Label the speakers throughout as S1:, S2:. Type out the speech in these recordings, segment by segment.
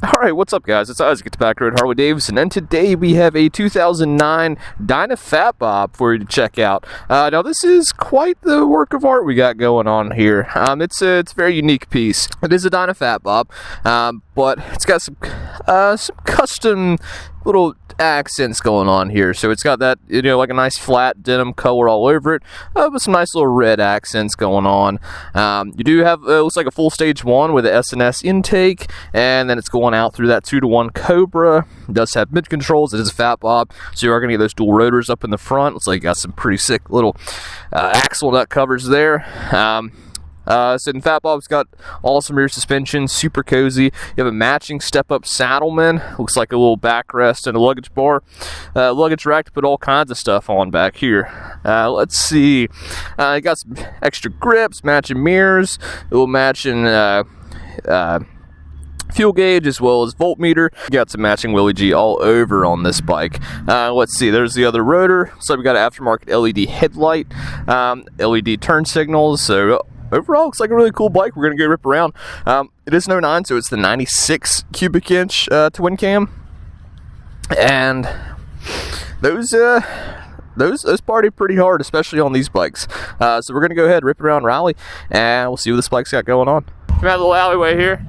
S1: Alright, what's up guys? It's Isaac, it's back here at Harley-Davidson, and today we have a 2009 Dyna Fat Bob for you to check out. Now this is quite the work of art we got going on here. It's a very unique piece. It is a Dyna Fat Bob, but it's got some custom little accents going on here. So it's got that, like a nice flat denim color all over it, with some nice little red accents going on. You do have, looks like a full stage 1 with an S&S intake, and then it's going out through that 2-to-1 Cobra. It does have mid controls. It is a Fat Bob, so you are going to get those dual rotors up in the front. Looks like you got some pretty sick little axle nut covers there. So the Fat Bob's got awesome rear suspension, super cozy. You have a matching step-up saddleman. Looks like a little backrest and a luggage bar. Luggage rack to put all kinds of stuff on back here. Let's see. You got some extra grips, matching mirrors, a little matching fuel gauge as well as voltmeter. You got some matching Willie G all over on this bike. Let's see, there's the other rotor. So we got an aftermarket LED headlight, LED turn signals. So overall, looks like a really cool bike. We're going to go rip around. It is an 09, so it's the 96 cubic inch twin cam. And those party pretty hard, especially on these bikes. So we're going to go ahead, rip around Raleigh, and we'll see what this bike's got going on. Come out of the little alleyway here.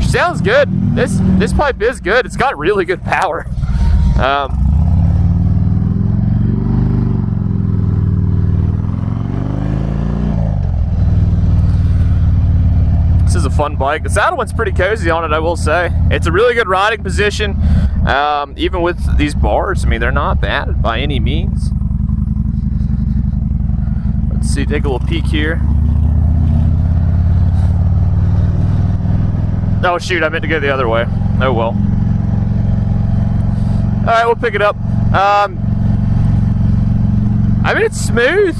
S1: Sounds good. This pipe is good. It's got really good power. This is a fun bike. The saddle one's pretty cozy on it, I will say. It's a really good riding position, even with these bars. I mean, they're not bad by any means. Let's see, take a little peek here. Oh shoot, I meant to go the other way. Oh well. Alright, we'll pick it up. I mean, it's smooth.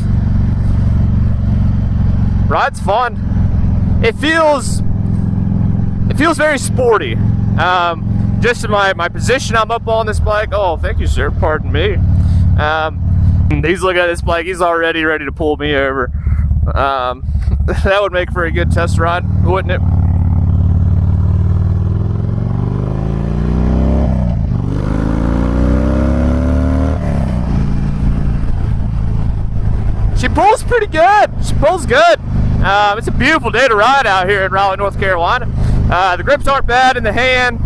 S1: Ride's fun. It feels very sporty. Just in my position I'm up on this bike. Oh, thank you, sir. Pardon me. He's looking at this bike. He's already ready to pull me over. That would make for a good test ride, wouldn't it? She pulls pretty good. She pulls good. It's a beautiful day to ride out here in Raleigh, North Carolina. The grips aren't bad in the hand.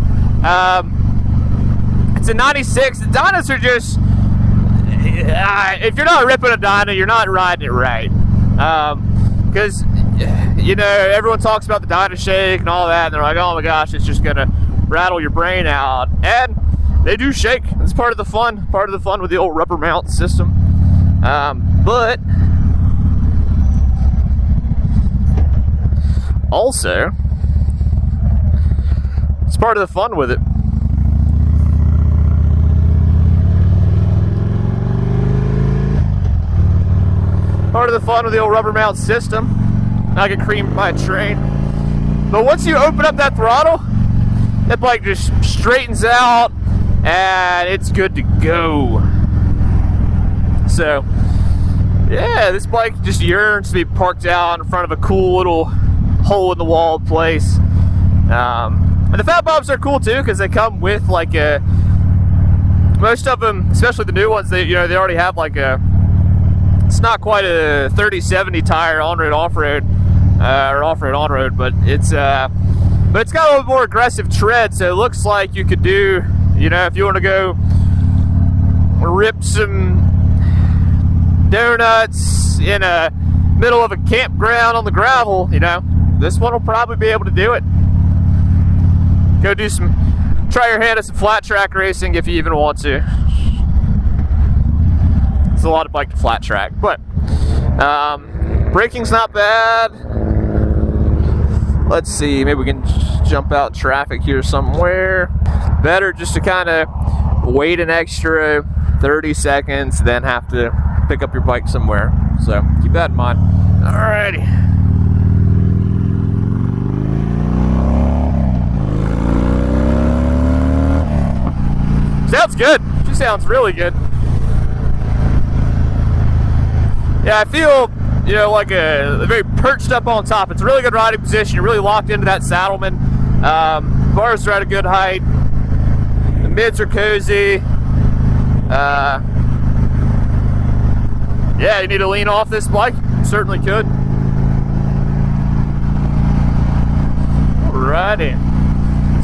S1: It's a 96. The Dynas are just, if you're not ripping a Dyna, you're not riding it right. Because, everyone talks about the Dyna shake and all that, and they're like, oh my gosh, it's just going to rattle your brain out. And they do shake. It's part of the fun. Part of the fun with the old rubber mount system. But also, it's part of the fun with it. Part of the fun with the old rubber mount system. I get creamed by a train. But once you open up that throttle, that bike just straightens out and it's good to go. So, yeah, this bike just yearns to be parked out in front of a cool little hole-in-the-wall place. And the Fat Bobs are cool too because they come with like most of them, especially the new ones, they already have like it's not quite a 30/70 tire on-road off-road or off-road on-road, but it's got a little more aggressive tread. So it looks like you could do, if you want to go rip some donuts in a middle of a campground on the gravel, this one will probably be able to do it. Go try your hand at some flat track racing if you even want to. There's a lot of bike to flat track, but braking's not bad. Let's see, maybe we can jump out traffic here somewhere. Better just to kind of wait an extra 30 seconds, then have to pick up your bike somewhere. So keep that in mind. Alrighty. Sounds good. She sounds really good. Yeah, I feel, like a very perched up on top. It's a really good riding position. You're really locked into that saddleman. Bars are at a good height. The mids are cozy. Yeah, you need to lean off this bike? You certainly could. Alrighty.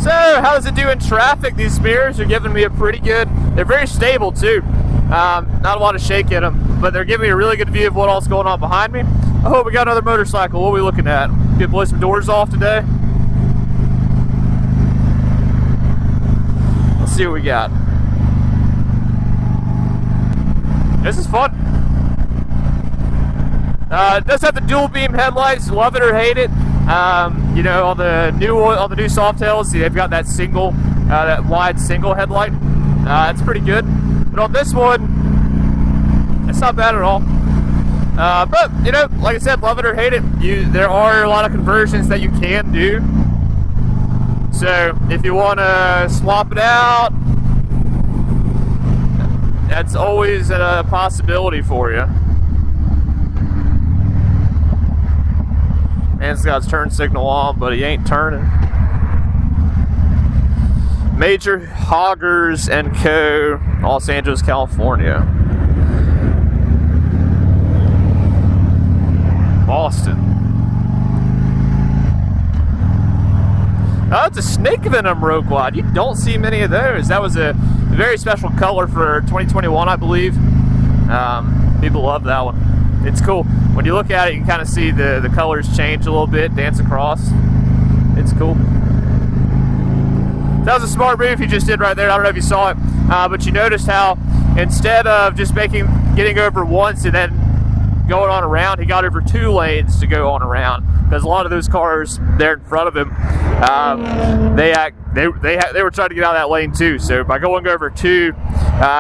S1: So, how does it do in traffic? These mirrors are giving me a pretty good, they're very stable too. Not a lot of shake in them, but they're giving me a really good view of what all's going on behind me. I hope we got another motorcycle. What are we looking at? Gonna blow some doors off today? Let's see what we got. This is fun. It does have the dual beam headlights. Love it or hate it. You know, on the new Softails, they've got that single, that wide single headlight. It's pretty good. But on this one, it's not bad at all. But you know, like I said, love it or hate it. There are a lot of conversions that you can do. So if you want to swap it out, that's always a possibility for you. Man's got his turn signal on, but he ain't turning. Major Hoggers and Co., Los Angeles, California. Boston. Oh, it's a snake venom road glide. You don't see many of those. That was a very special color for 2021, I believe. People love that one. It's cool. When you look at it, you can kind of see the colors change a little bit, dance across. It's cool. That was a smart move he just did right there. I don't know if you saw it, but you noticed how instead of just getting over once and then going on around, he got over 2 lanes to go on around, because a lot of those cars there in front of him, they were trying to get out of that lane too. So by going over 2,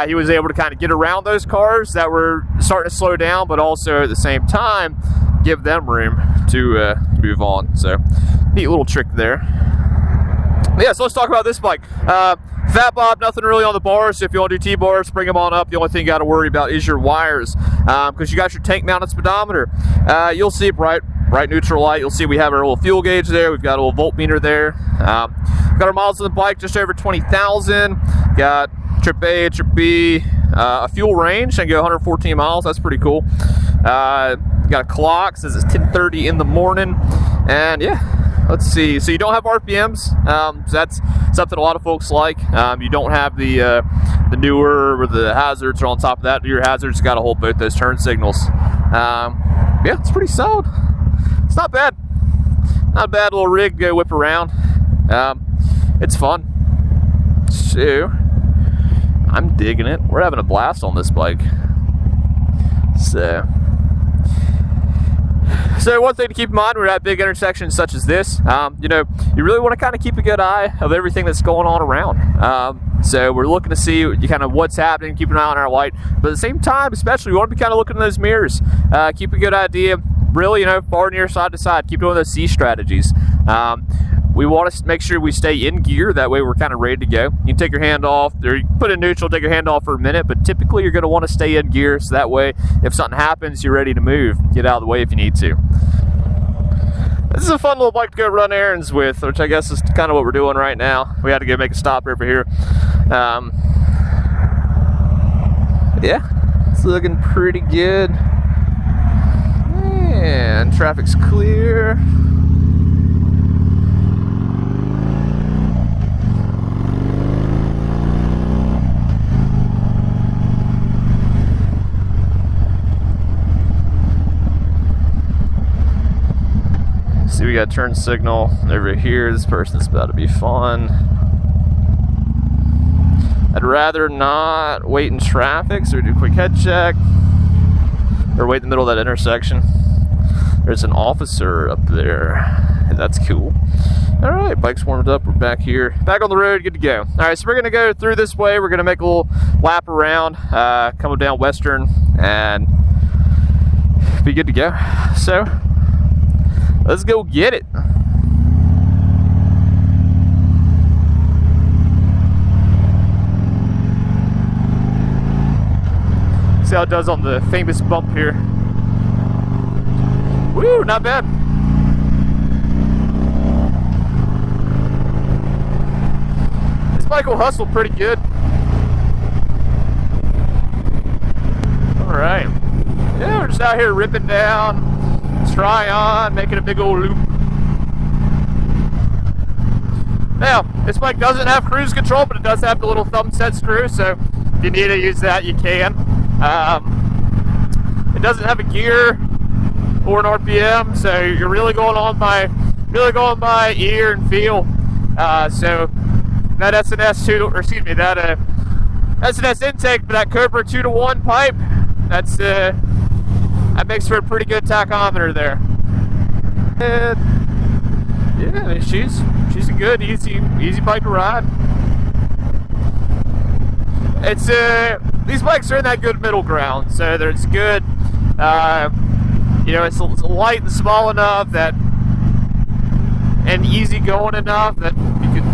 S1: he was able to kind of get around those cars that were starting to slow down, but also at the same time give them room to move on. So neat little trick there. Yeah, so let's talk about this bike. Fat Bob, nothing really on the bars. So if you want to do T-bars, bring them on up. The only thing you got to worry about is your wires, because you got your tank mounted speedometer. You'll see bright neutral light. You'll see we have our little fuel gauge there. We've got a little voltmeter there. Got our miles on the bike, just over 20,000. Got trip A, trip B, a fuel range. I can go 114 miles. That's pretty cool. Got a clock, says it's 10:30 in the morning. And yeah. Let's see. So you don't have RPMs. So that's something a lot of folks like. You don't have the newer, or the hazards are on top of that. Your hazards got to hold both those turn signals. Yeah, it's pretty solid. It's not bad. Not a bad little rig to go whip around. It's fun. So I'm digging it. We're having a blast on this bike. So one thing to keep in mind, we're at big intersections such as this, you know, you really want to kind of keep a good eye of everything that's going on around. So we're looking to see what's happening, keep an eye on our light, but at the same time, especially, we want to be kind of looking in those mirrors, keep a good idea, really, far near side to side, keep doing those C strategies. We want to make sure we stay in gear. That way we're kind of ready to go. You can take your hand off, or you put it in neutral, take your hand off for a minute, but typically you're going to want to stay in gear, so that way if something happens, you're ready to move. Get out of the way if you need to. This is a fun little bike to go run errands with, which I guess is kind of what we're doing right now. We had to go make a stop over here. Yeah, it's looking pretty good. And traffic's clear. See, we got turn signal over here. This person's about to be fun. I'd rather not wait in traffic, so we do a quick head check. Or wait in the middle of that intersection. There's an officer up there. That's cool. Alright, bike's warmed up. We're back here. Back on the road, good to go. Alright, so we're going to go through this way. We're going to make a little lap around, coming down Western, and be good to go. So, let's go get it. See how it does on the famous bump here. Woo, not bad. bike will hustle pretty good. Alright. Yeah, we're just out here ripping down, try on, making a big old loop. Now, this bike doesn't have cruise control, but it does have the little thumb set screw, so if you need to use that, you can. It doesn't have a gear or an RPM, so you're really going on by ear and feel. So that SNS SNS intake for that Cobra 2-to-1 pipe, that makes for a pretty good tachometer there. And yeah, I mean, she's a good, easy bike to ride. It's these bikes are in that good middle ground, so there's good. You know, it's light and small enough that, and easy going enough that you could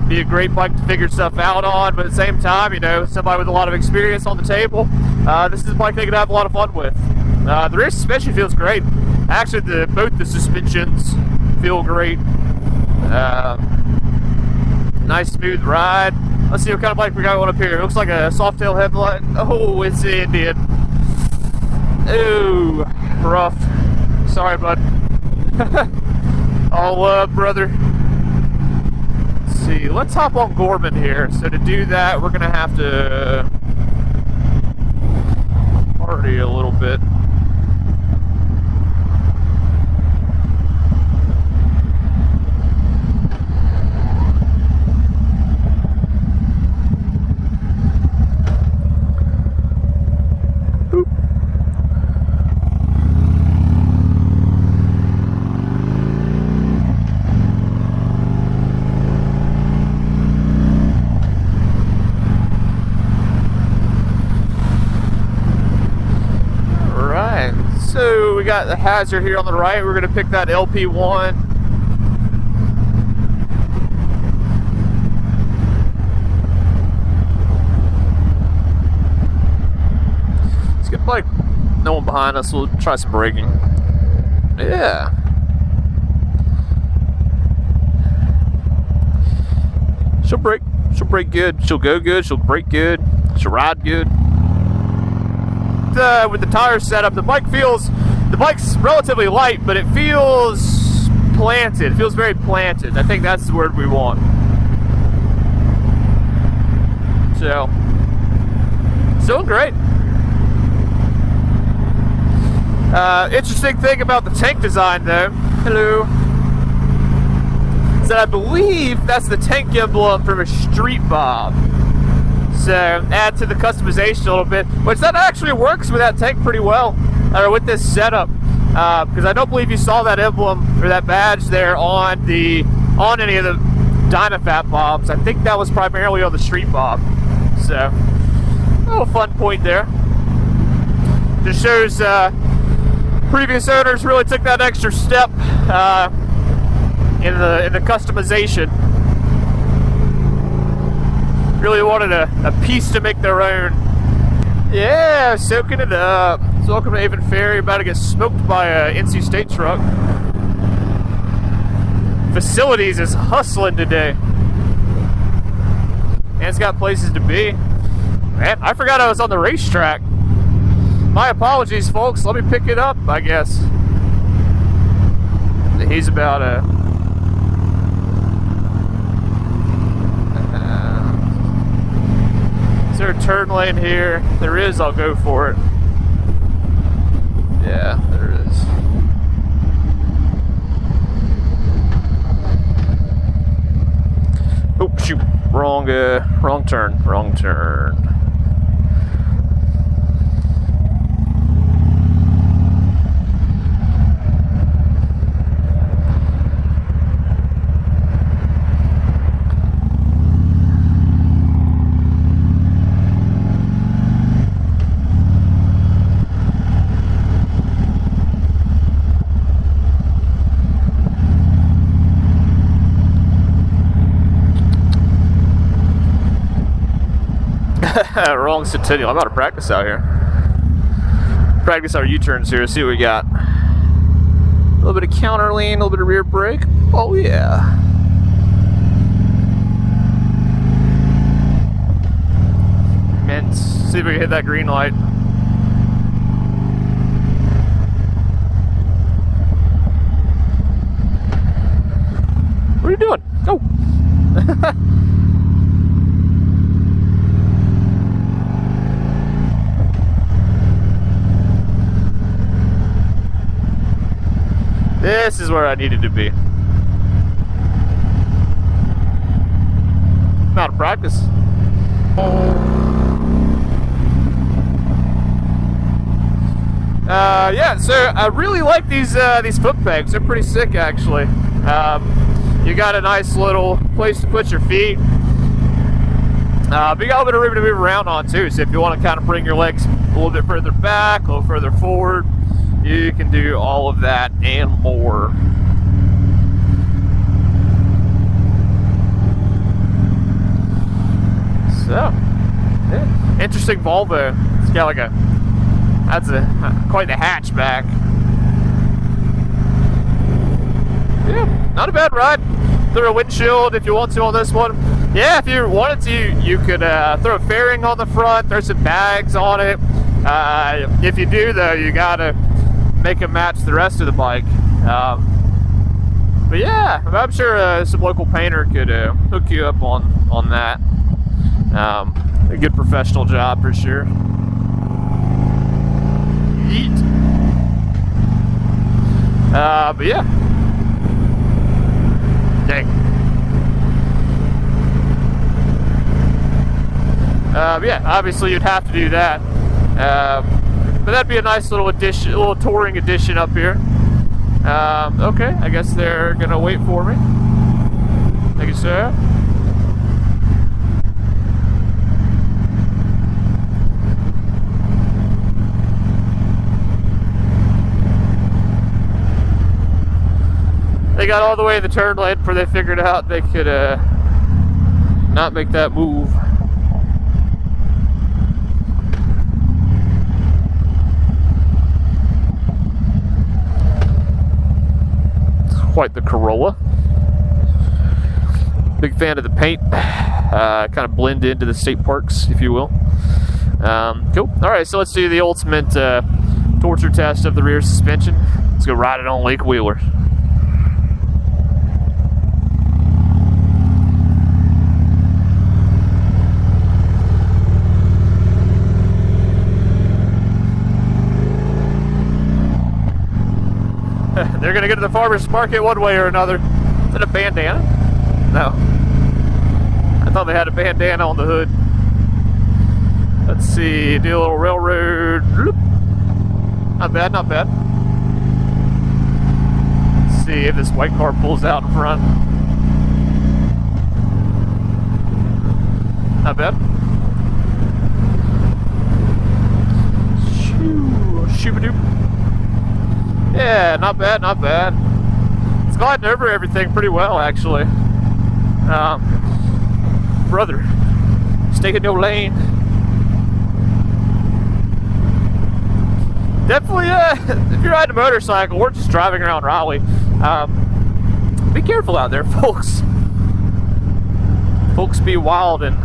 S1: be a great bike to figure stuff out on, but at the same time, you know, somebody with a lot of experience on the table, this is a bike they could have a lot of fun with. The rear suspension feels great. Actually, both the suspensions feel great. Nice smooth ride. Let's see what kind of bike we got going up here. It looks like a soft tail headlight. Oh, it's the Indian. Ooh, rough. Sorry, bud. All love, brother. Let's see. Let's hop on Gorman here. So to do that, we're gonna have to party a little bit. So we got the hazard here on the right. We're going to pick that LP1. Let's get like no one behind us. We'll try some braking. Yeah. She'll brake. She'll brake good. She'll go good. She'll brake good. She'll ride good. With the tires set up, the bike's relatively light, but it feels planted. It feels very planted. I think that's the word we want. So, still great. Interesting thing about the tank design, though. Hello. Is that I believe that's the tank emblem from a Street Bob. So add to the customization a little bit, which that actually works with that tank pretty well, or with this setup, because I don't believe you saw that emblem or that badge there on any of the Dyna Fat Bobs. I think that was primarily on the Street Bob. So a little fun point there. Just shows previous owners really took that extra step in the customization. Really wanted a piece to make their own. Yeah, soaking it up. So welcome to Avon Ferry. About to get smoked by a NC State truck. Facilities is hustling today. And it's got places to be. Man, I forgot I was on the racetrack. My apologies, folks. Let me pick it up, I guess. He's about Is there a turn lane here? There is, I'll go for it. Yeah, there is. Oh, shoot. Wrong turn. Wrong turn. Wrong centennial. I'm out of practice out here. Practice our U-turns here. See what we got. A little bit of counter lean, a little bit of rear brake. Oh yeah. See if we can hit that green light. What are you doing? Go! This is where I needed to be. I'm out of practice. Yeah, so I really like these foot pegs. They're pretty sick, actually. You got a nice little place to put your feet. But you got a little bit of room to move around on too. So if you want to kind of bring your legs a little bit further back, a little further forward, you can do all of that and more. So, yeah. Interesting Volvo. It's got like that's quite the hatchback. Yeah, not a bad ride. Throw a windshield if you want to on this one. Yeah, if you wanted to, you could throw a fairing on the front, throw some bags on it. If you do, though, you gotta make them match the rest of the bike. But yeah, I'm sure some local painter could hook you up on that. A good professional job for sure. Yeet. But yeah. Dang. Yeah, obviously you'd have to do that. But that'd be a nice little addition, a little touring edition up here. Okay, I guess they're gonna wait for me. Thank you, sir. They got all the way in the turn lane before they figured out they could not make that move. It's quite the Corolla. Big fan of the paint. Kind of blend into the state parks, if you will. Cool. Alright, so let's do the ultimate torture test of the rear suspension. Let's go ride it on Lake Wheeler. They're gonna go to the farmer's market one way or another. Is that a bandana? No. I thought they had a bandana on the hood. Let's see, do a little railroad. Not bad, not bad. Let's see if this white car pulls out in front. Not bad. Shoo-ba-doop. Yeah, not bad, not bad. It's gliding over everything pretty well, actually. Brother, stay in your lane. Definitely, if you're riding a motorcycle or just driving around Raleigh, be careful out there, folks. Folks be wild, and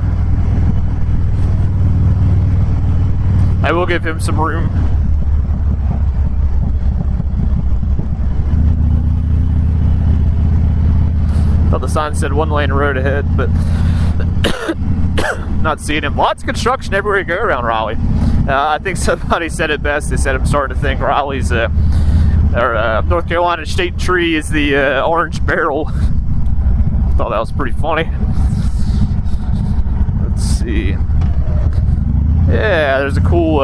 S1: I will give him some room. Thought the sign said one lane road ahead, but not seeing him. Lots of construction everywhere you go around Raleigh. I think somebody said it best. They said I'm starting to think Raleigh's or North Carolina state tree is the orange barrel. Thought that was pretty funny. Let's see. Yeah, there's a cool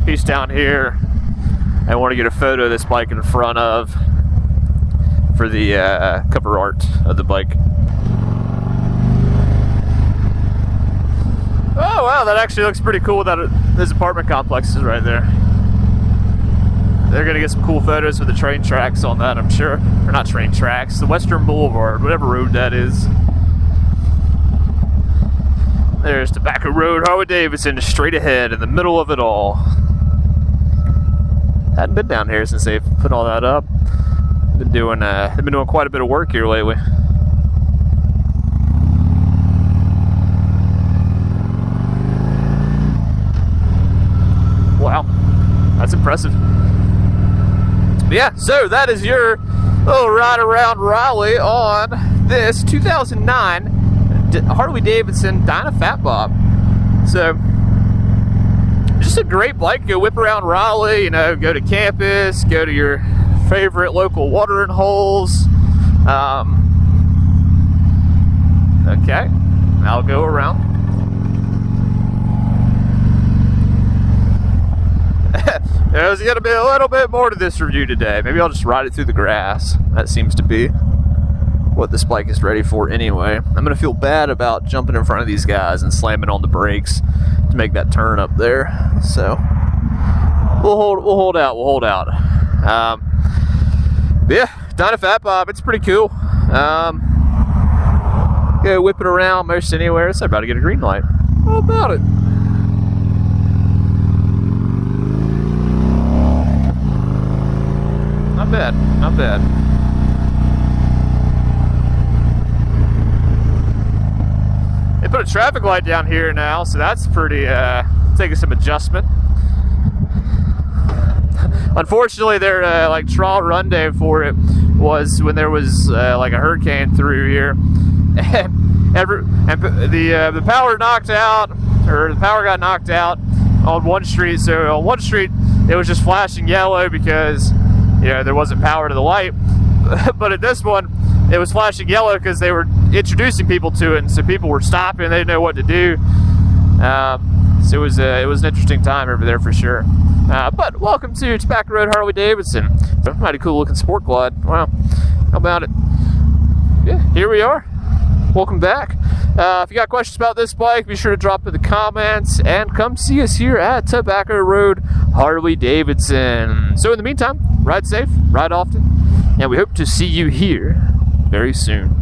S1: piece down here I want to get a photo of this bike in front of for the cover art of the bike. Oh wow, that actually looks pretty cool. Those apartment complexes right there. They're gonna get some cool photos with the train tracks on that, I'm sure. Or not train tracks, the Western Boulevard, whatever road that is. There's Tobacco Road, Harley-Davidson, straight ahead in the middle of it all. Hadn't been down here since they've put all that up. They've been doing quite a bit of work here lately. impressive. But yeah, so that is your little ride around Raleigh on this 2009 Harley-Davidson Dyna Fat Bob. So, just a great bike. Go whip around Raleigh, you know, go to campus, go to your favorite local watering holes. Okay, I'll go around. There's going to be a little bit more to this review today. Maybe I'll just ride it through the grass. That seems to be what this bike is ready for anyway. I'm going to feel bad about jumping in front of these guys and slamming on the brakes to make that turn up there. So we'll hold out. Yeah, Dyna Fat Bob, it's pretty cool. Go whip it around most anywhere. It's about to get a green light. How about it? Not bad, not bad. They put a traffic light down here now, so that's pretty, taking some adjustment. Unfortunately, their like trial run day for it was when there was like a hurricane through here, and the power knocked out, or the power got knocked out on one street. So on one street, it was just flashing yellow because, you know, there wasn't power to the light. But at this one, it was flashing yellow because they were introducing people to it, and so people were stopping. They didn't know what to do. So it was an interesting time over there for sure. But welcome to Tobacco Road Harley-Davidson. Mighty cool looking sport quad. Wow, how about it? Yeah, here we are. Welcome back. If you got questions about this bike, be sure to drop in the comments and come see us here at Tobacco Road Harley-Davidson. So in the meantime, ride safe, ride often, and we hope to see you here very soon.